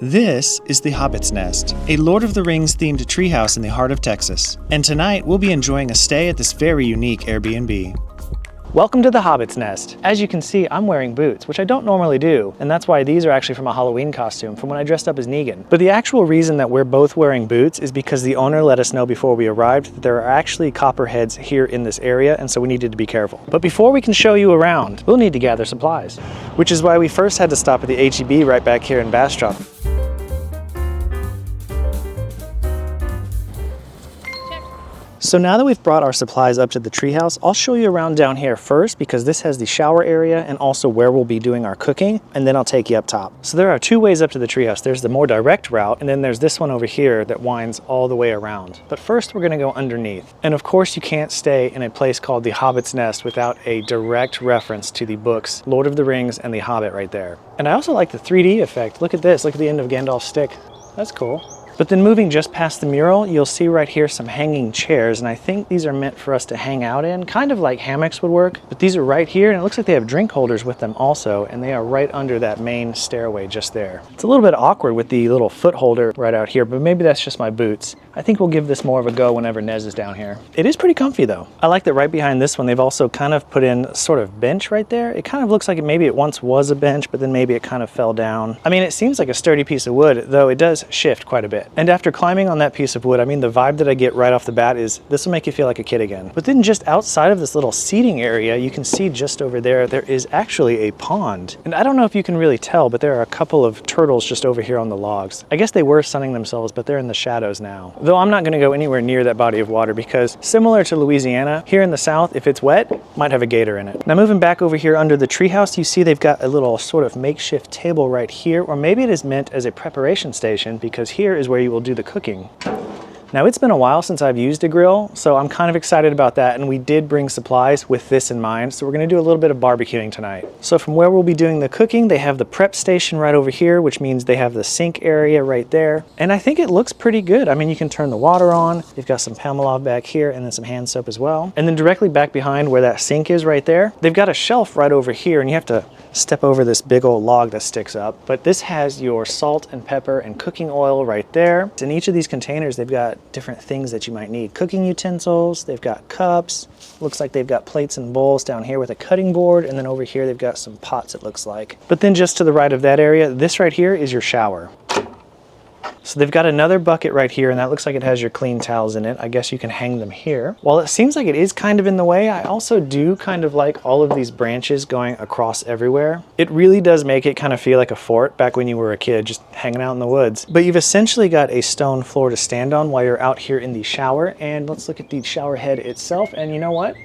This is the Hobbit's Nest, a Lord of the Rings themed treehouse in the heart of Texas. And tonight we'll be enjoying a stay at this very unique Airbnb. Welcome to the Hobbit's Nest. As you can see, I'm wearing boots, which I don't normally do, and that's why these are actually from a Halloween costume from when I dressed up as Negan. But the actual reason that we're both wearing boots is because the owner let us know before we arrived that there are actually copperheads here in this area, and so we needed to be careful. But before we can show you around, we'll need to gather supplies, which is why we first had to stop at the H-E-B right back here in Bastrop. So now that we've brought our supplies up to the treehouse, I'll show you around down here first because this has the shower area and also where we'll be doing our cooking, and then I'll take you up top. So there are two ways up to the treehouse. There's the more direct route, and then there's this one over here that winds all the way around. But first we're gonna go underneath. And of course you can't stay in a place called the Hobbit's Nest without a direct reference to the books, Lord of the Rings and the Hobbit right there. And I also like the 3D effect. Look at this, look at the end of Gandalf's stick. That's cool. But then moving just past the mural, you'll see right here some hanging chairs, and I think these are meant for us to hang out in, kind of like hammocks would work. But these are right here, and it looks like they have drink holders with them also, and they are right under that main stairway just there. It's a little bit awkward with the little foot holder right out here, but maybe that's just my boots. I think we'll give this more of a go whenever Nez is down here. It is pretty comfy though. I like that right behind this one, they've also kind of put in a sort of bench right there. It kind of looks like maybe it once was a bench, but then maybe it kind of fell down. I mean, it seems like a sturdy piece of wood, though it does shift quite a bit. And after climbing on that piece of wood, I mean, the vibe that I get right off the bat is this will make you feel like a kid again. But then just outside of this little seating area, you can see just over there, there is actually a pond. And I don't know if you can really tell, but there are a couple of turtles just over here on the logs. I guess they were sunning themselves, but they're in the shadows now. Though I'm not gonna go anywhere near that body of water because similar to Louisiana, here in the South, if it's wet, might have a gator in it. Now moving back over here under the treehouse, you see they've got a little sort of makeshift table right here, or maybe it is meant as a preparation station because here is where you will do the cooking. Now it's been a while since I've used a grill, so I'm kind of excited about that, and we did bring supplies with this in mind, so we're gonna do a little bit of barbecuing tonight. So from where we'll be doing the cooking, they have the prep station right over here, which means they have the sink area right there, and I think it looks pretty good. I mean, you can turn the water on, they've got some Palmolive back here, and then some hand soap as well. And then directly back behind where that sink is right there, they've got a shelf right over here, and you have to step over this big old log that sticks up. But this has your salt and pepper and cooking oil right there. In each of these containers, they've got different things that you might need. Cooking utensils, they've got cups, looks like they've got plates and bowls down here with a cutting board, and then over here they've got some pots, it looks like. But then just to the right of that area, this right here is your shower. So they've got another bucket right here, and that looks like it has your clean towels in it. I guess you can hang them here. While it seems like it is kind of in the way, I also do kind of like all of these branches going across everywhere. It really does make it kind of feel like a fort back when you were a kid, just hanging out in the woods. But you've essentially got a stone floor to stand on while you're out here in the shower. And let's look at the shower head itself, and you know what?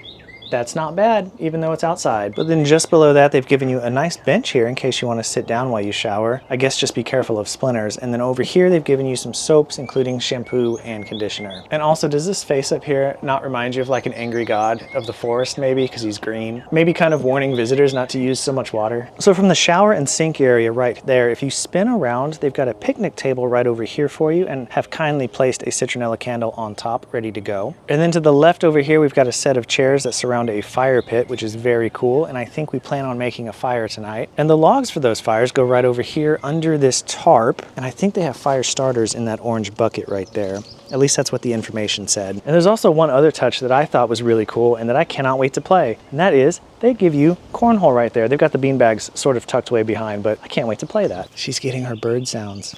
That's not bad, even though it's outside. But then just below that, they've given you a nice bench here in case you want to sit down while you shower. I guess just be careful of splinters. And then over here, they've given you some soaps, including shampoo and conditioner. And also, does this face up here not remind you of like an angry god of the forest maybe, because he's green? Maybe kind of warning visitors not to use so much water. So from the shower and sink area right there, if you spin around, they've got a picnic table right over here for you and have kindly placed a citronella candle on top, ready to go. And then to the left over here, we've got a set of chairs that surround a fire pit, which is very cool, and I think we plan on making a fire tonight. And the logs for those fires go right over here under this tarp, and I think they have fire starters in that orange bucket right there. At least that's what the information said. And there's also one other touch that I thought was really cool and that I cannot wait to play, and that is they give you cornhole right there. They've got the beanbags sort of tucked way behind, but I can't wait to play that. She's getting her bird sounds.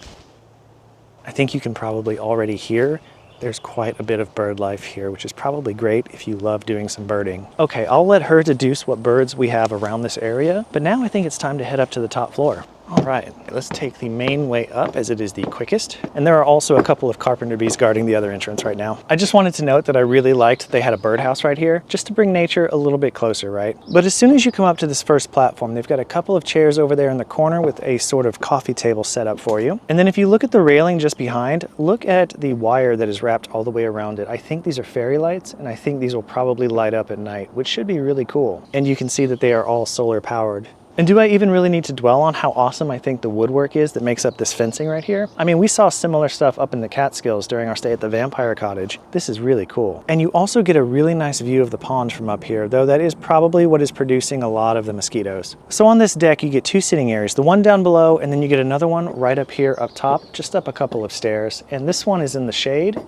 I think you can probably already hear there's quite a bit of bird life here, which is probably great if you love doing some birding. Okay, I'll let her deduce what birds we have around this area, but now I think it's time to head up to the top floor. All right, let's take the main way up as it is the quickest. And there are also a couple of carpenter bees guarding the other entrance right now. I just wanted to note that I really liked they had a birdhouse right here, just to bring nature a little bit closer, right? But as soon as you come up to this first platform, they've got a couple of chairs over there in the corner with a sort of coffee table set up for you. And then if you look at the railing just behind, look at the wire that is wrapped all the way around it. I think these are fairy lights, and I think these will probably light up at night, which should be really cool. And you can see that they are all solar powered. And do I even really need to dwell on how awesome I think the woodwork is that makes up this fencing right here? I mean, we saw similar stuff up in the Catskills during our stay at the Vampire Cottage. This is really cool. And you also get a really nice view of the pond from up here, though that is probably what is producing a lot of the mosquitoes. So on this deck, you get two sitting areas, the one down below, and then you get another one right up here up top, just up a couple of stairs. And this one is in the shade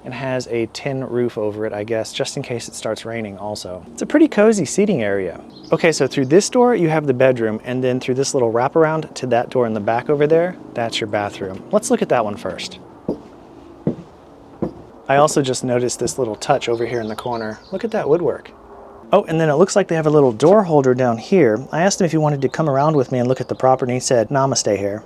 and has a tin roof over it, I guess, just in case it starts raining also. It's a pretty cozy seating area. Okay, so through this door, you have the bedroom, and then through this little wraparound to that door in the back over there, that's your bathroom. Let's look at that one first. I also just noticed this little touch over here in the corner. Look at that woodwork. Oh, and then it looks like they have a little door holder down here. I asked him if he wanted to come around with me and look at the property, and he said, nah, I'm gonna stay here.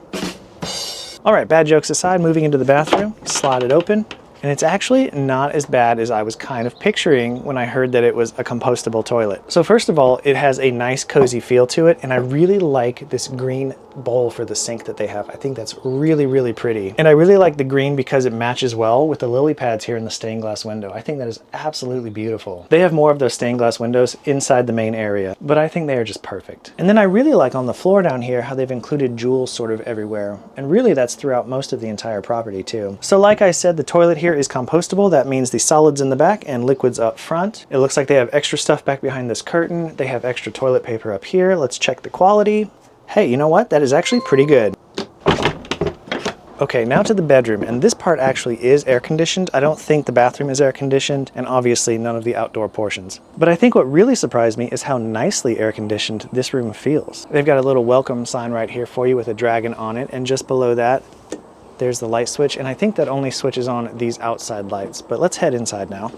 All right, bad jokes aside, moving into the bathroom, slide it open. And it's actually not as bad as I was kind of picturing when I heard that it was a compostable toilet. So first of all, it has a nice cozy feel to it, and I really like this green bowl for the sink that they have. I think that's really, really pretty. And I really like the green because it matches well with the lily pads here in the stained glass window. I think that is absolutely beautiful. They have more of those stained glass windows inside the main area, but I think they are just perfect. And then I really like on the floor down here how they've included jewels sort of everywhere. And really that's throughout most of the entire property too. So like I said, the toilet here is compostable. That means the solids in the back and liquids up front. It looks like they have extra stuff back behind this curtain. They have extra toilet paper up here. Let's check the quality. Hey, you know what? That is actually pretty good. Okay, now to the bedroom, and this part actually is air conditioned. I don't think the bathroom is air conditioned, and obviously none of the outdoor portions. But I think what really surprised me is how nicely air conditioned this room feels. They've got a little welcome sign right here for you with a dragon on it, and just below that, there's the light switch, and I think that only switches on these outside lights. But let's head inside now.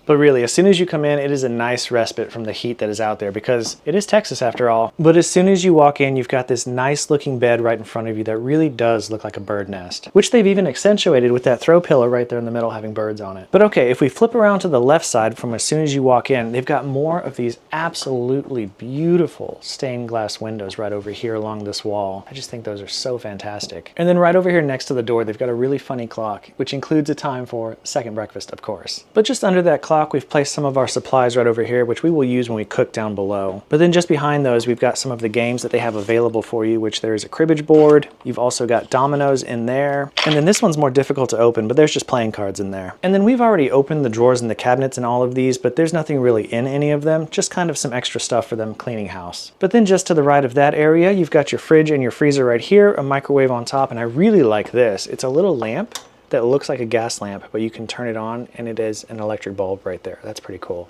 But really, as soon as you come in, it is a nice respite from the heat that is out there because it is Texas after all. But as soon as you walk in, you've got this nice looking bed right in front of you that really does look like a bird nest, which they've even accentuated with that throw pillow right there in the middle having birds on it. But okay, if we flip around to the left side from as soon as you walk in, they've got more of these absolutely beautiful stained glass windows right over here along this wall. I just think those are so fantastic. And then right over here next to the door, they've got a really funny clock, which includes a time for second breakfast, of course. But just under that clock, we've placed some of our supplies right over here, which we will use when we cook down below. But then just behind those, we've got some of the games that they have available for you, which there's a cribbage board. You've also got dominoes in there. And then this one's more difficult to open, but there's just playing cards in there. And then we've already opened the drawers and the cabinets in all of these, but there's nothing really in any of them, just kind of some extra stuff for them cleaning house. But then just to the right of that area, you've got your fridge and your freezer right here, a microwave on top, and I really like this. It's a little lamp that looks like a gas lamp, but you can turn it on and it is an electric bulb right there. That's pretty cool.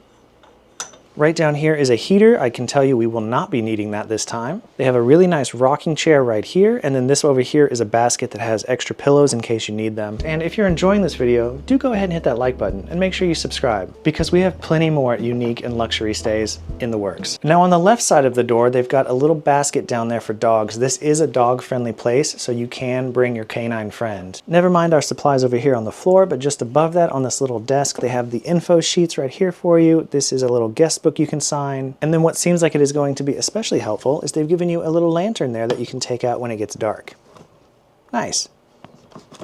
Right down here is a heater. I can tell you we will not be needing that this time. They have a really nice rocking chair right here, and then this over here is a basket that has extra pillows in case you need them. And if you're enjoying this video, do go ahead and hit that like button and make sure you subscribe because we have plenty more unique and luxury stays in the works. Now on the left side of the door, they've got a little basket down there for dogs. This is a dog-friendly place, so you can bring your canine friend. Never mind our supplies over here on the floor, but just above that on this little desk, they have the info sheets right here for you. This is a little guest book you can sign. And then what seems like it is going to be especially helpful is they've given you a little lantern there that you can take out when it gets dark. Nice.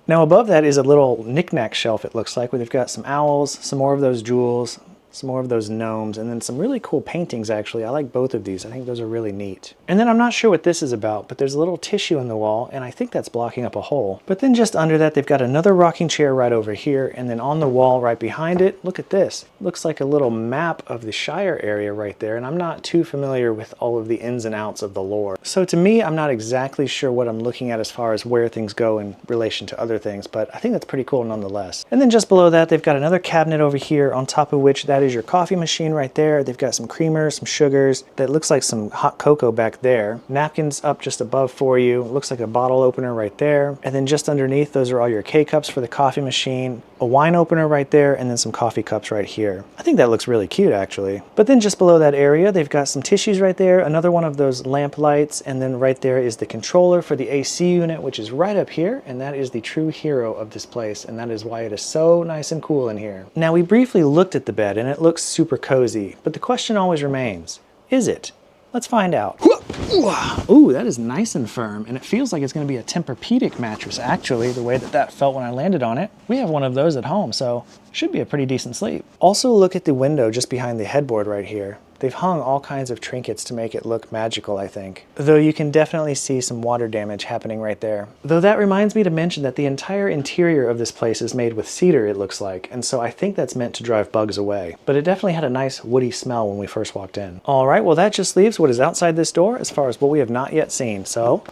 Now above that is a little knick-knack shelf, it looks like, where they've got some owls, some more of those jewels, some more of those gnomes, and then some really cool paintings actually. I like both of these. I think those are really neat. And then I'm not sure what this is about, but there's a little tissue in the wall, and I think that's blocking up a hole. But then just under that, they've got another rocking chair right over here, and then on the wall right behind it, look at this. Looks like a little map of the Shire area right there, and I'm not too familiar with all of the ins and outs of the lore. So to me, I'm not exactly sure what I'm looking at as far as where things go in relation to other things, but I think that's pretty cool nonetheless. And then just below that, they've got another cabinet over here, on top of which that is your coffee machine right there. They've got some creamers, some sugars. That looks like some hot cocoa back there. Napkins up just above for you. Looks like a bottle opener right there. And then just underneath, those are all your K-cups for the coffee machine. A wine opener right there, and then some coffee cups right here. I think that looks really cute actually. But then just below that area, they've got some tissues right there, another one of those lamp lights, and then right there is the controller for the AC unit, which is right up here, and that is the true hero of this place, and that is why it is so nice and cool in here. Now we briefly looked at the bed, and it looks super cozy, but the question always remains, is it? Let's find out. Ooh, that is nice and firm, and it feels like it's going to be a Tempur-Pedic mattress, actually, the way that that felt when I landed on it. We have one of those at home, so should be a pretty decent sleep. Also look at the window just behind the headboard right here. They've hung all kinds of trinkets to make it look magical, I think. Though you can definitely see some water damage happening right there. Though that reminds me to mention that the entire interior of this place is made with cedar, it looks like, and so I think that's meant to drive bugs away. But it definitely had a nice woody smell when we first walked in. All right, well that just leaves what is outside this door as far as what we have not yet seen, so...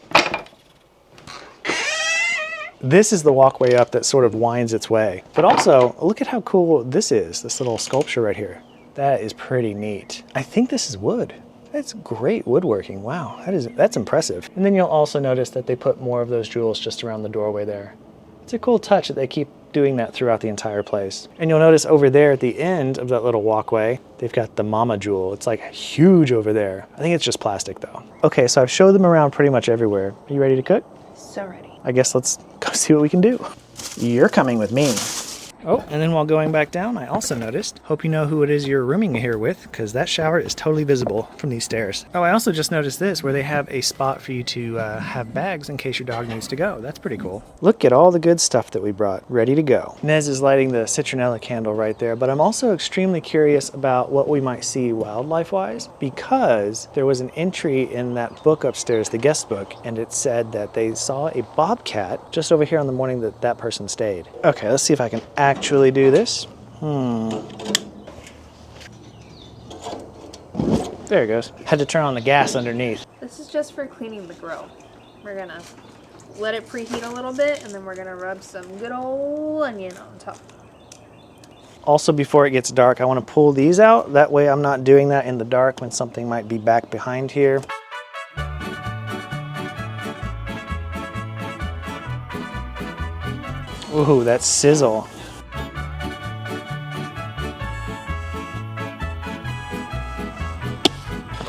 This is the walkway up that sort of winds its way. But also, look at how cool this is, this little sculpture right here. That is pretty neat. I think this is wood. That's great woodworking. Wow, that's impressive. And then you'll also notice that they put more of those jewels just around the doorway there. It's a cool touch that they keep doing that throughout the entire place. And you'll notice over there at the end of that little walkway, they've got the mama jewel. It's like huge over there. I think it's just plastic though. Okay, so I've showed them around pretty much everywhere. Are you ready to cook? So ready. I guess let's go see what we can do. You're coming with me. Oh, and then while going back down, I also noticed, hope you know who it is you're rooming here with, because that shower is totally visible from these stairs. Oh, I also just noticed this, where they have a spot for you to have bags in case your dog needs to go. That's pretty cool. Look at all the good stuff that we brought, ready to go. Nez is lighting the citronella candle right there, but I'm also extremely curious about what we might see wildlife-wise, because there was an entry in that book upstairs, the guest book, and it said that they saw a bobcat just over here on the morning that that person stayed. Okay, let's see if I can actually do this. There it goes. Had to turn on the gas underneath. This is just for cleaning the grill. We're gonna let it preheat a little bit, and then we're gonna rub some good old onion on top. Also, before it gets dark, I want to pull these out. That way I'm not doing that in the dark when something might be back behind here. Ooh, that sizzle.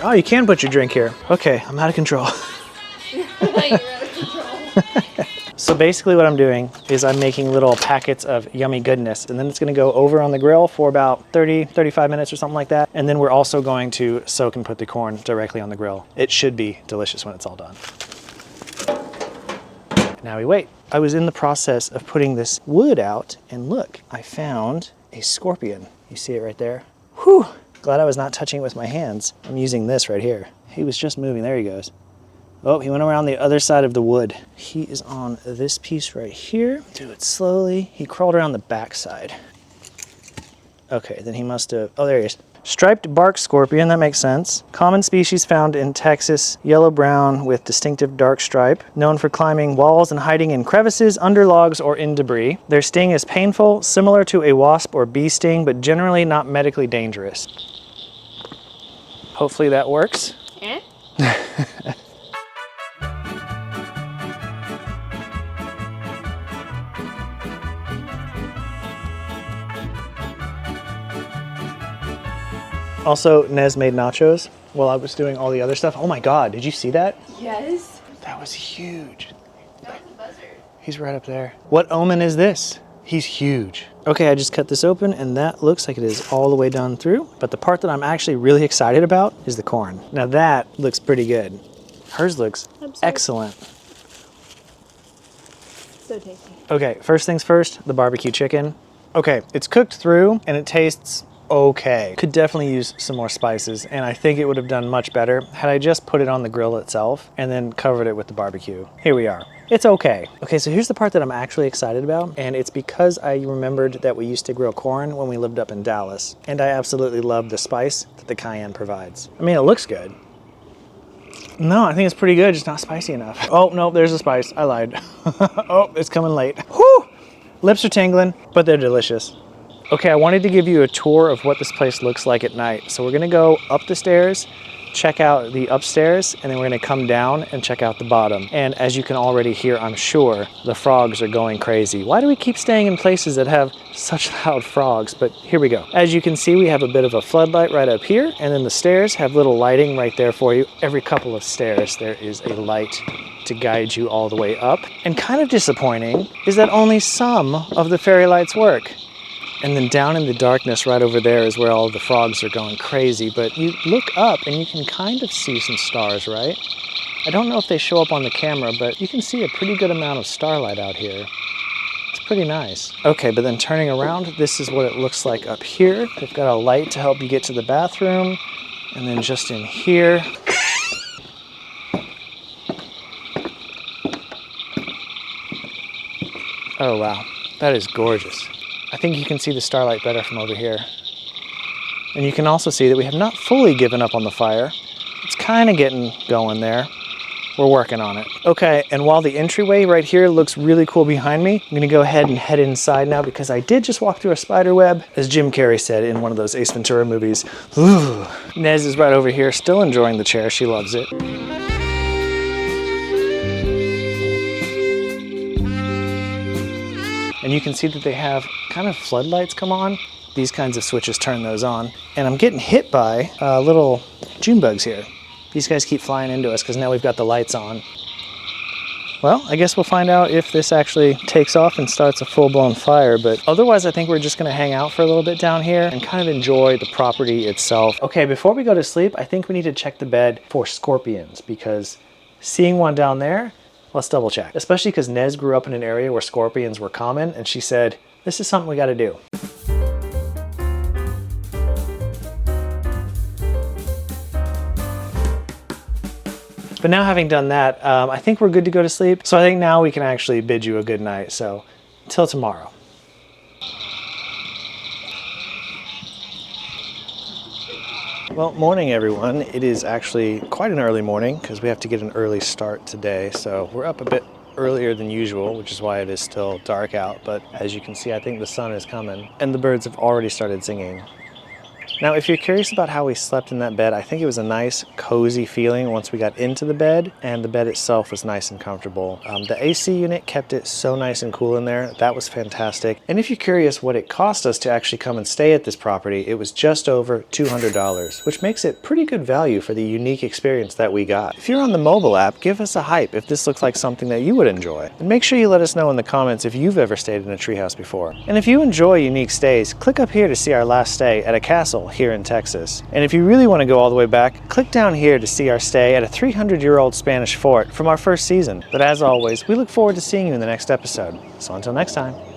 Oh, you can put your drink here. Okay, I'm out of control. You're out of control. So basically what I'm doing is I'm making little packets of yummy goodness, and then it's gonna go over on the grill for about 30, 35 minutes or something like that. And then we're also going to soak and put the corn directly on the grill. It should be delicious when it's all done. Now we wait. I was in the process of putting this wood out, and look, I found a scorpion. You see it right there? Whew! Glad I was not touching it with my hands. I'm using this right here. He was just moving. There he goes. Oh, he went around the other side of the wood. He is on this piece right here. Do it slowly. He crawled around the back side. Okay, then he must have... Oh, there he is. Striped bark scorpion, that makes sense. Common species found in Texas, yellow-brown with distinctive dark stripe, known for climbing walls and hiding in crevices, under logs, or in debris. Their sting is painful, similar to a wasp or bee sting, but generally not medically dangerous. Hopefully that works. Eh? Also, Nez made nachos while I was doing all the other stuff. Oh my God, did you see that? Yes. That was huge. That was a buzzard. He's right up there. What omen is this? He's huge. Okay, I just cut this open and that looks like it is all the way done through. But the part that I'm actually really excited about is the corn. Now that looks pretty good. Hers looks excellent. So tasty. Okay, first things first, the barbecue chicken. Okay, it's cooked through and it tastes okay. Could definitely use some more spices, and I think it would have done much better had I just put it on the grill itself and then covered it with the barbecue. Here we are. It's okay. Okay, so here's the part that I'm actually excited about, and it's because I remembered that we used to grill corn when we lived up in Dallas, and I absolutely love the spice that the cayenne provides. I mean, it looks good. No, I think it's pretty good, just not spicy enough. Oh, no, there's a spice. I lied. Oh, it's coming late. Whew! Lips are tingling, but they're delicious. Okay, I wanted to give you a tour of what this place looks like at night. So we're gonna go up the stairs, check out the upstairs, and then we're gonna come down and check out the bottom. And as you can already hear, I'm sure, the frogs are going crazy. Why do we keep staying in places that have such loud frogs? But here we go. As you can see, we have a bit of a floodlight right up here, and then the stairs have little lighting right there for you. Every couple of stairs, there is a light to guide you all the way up. And kind of disappointing is that only some of the fairy lights work. And then down in the darkness right over there is where all the frogs are going crazy. But you look up and you can kind of see some stars, right? I don't know if they show up on the camera, but you can see a pretty good amount of starlight out here. It's pretty nice. Okay, but then turning around, this is what it looks like up here. They've got a light to help you get to the bathroom. And then just in here. Oh wow, that is gorgeous. I think you can see the starlight better from over here. And you can also see that we have not fully given up on the fire. It's kind of getting going there. We're working on it. Okay, and while the entryway right here looks really cool behind me, I'm gonna go ahead and head inside now because I did just walk through a spider web, as Jim Carrey said in one of those Ace Ventura movies. Ooh. Nez is right over here, still enjoying the chair. She loves it. And you can see that they have kind of floodlights come on. These kinds of switches turn those on. And I'm getting hit by little June bugs here. These guys keep flying into us because now we've got the lights on. Well, I guess we'll find out if this actually takes off and starts a full-blown fire, but otherwise I think we're just gonna hang out for a little bit down here and kind of enjoy the property itself. Okay, before we go to sleep, I think we need to check the bed for scorpions because seeing one down there, let's double check. Especially because Nez grew up in an area where scorpions were common and she said, this is something we gotta do. But now having done that, I think we're good to go to sleep. So I think now we can actually bid you a good night. So until tomorrow. Well, morning everyone. It is actually quite an early morning because we have to get an early start today. So we're up a bit earlier than usual, which is why it is still dark out. But as you can see, I think the sun is coming and the birds have already started singing. Now, if you're curious about how we slept in that bed, I think it was a nice, cozy feeling once we got into the bed, and the bed itself was nice and comfortable. The AC unit kept it so nice and cool in there. That was fantastic. And if you're curious what it cost us to actually come and stay at this property, it was just over $200, which makes it pretty good value for the unique experience that we got. If you're on the mobile app, give us a hype if this looks like something that you would enjoy. And make sure you let us know in the comments if you've ever stayed in a treehouse before. And if you enjoy unique stays, click up here to see our last stay at a castle here in Texas. And if you really want to go all the way back, click down here to see our stay at a 300-year-old Spanish fort from our first season. But as always, we look forward to seeing you in the next episode. So until next time.